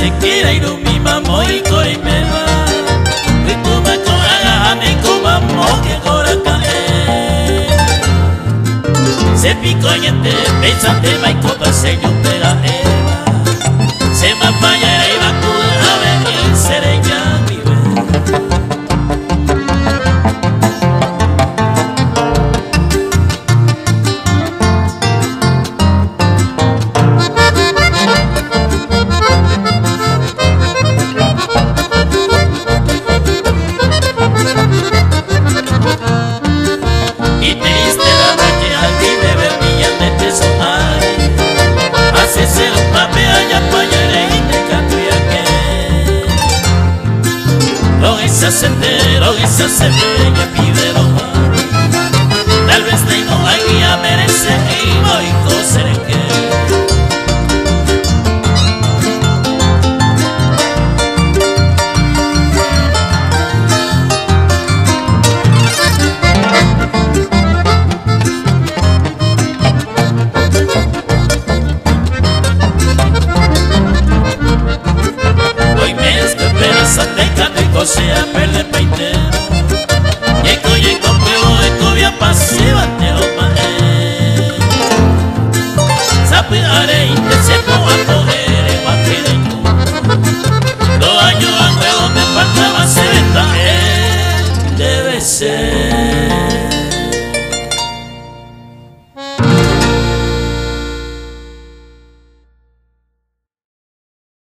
se quiera ir mi mamá y coi me va. Y tú me coragas a mí como amor que cora cae. Se picó y te pensante va y copa se yo pega eva. Se me falla y va tú a venir seré ya mi bebé. Esa se ve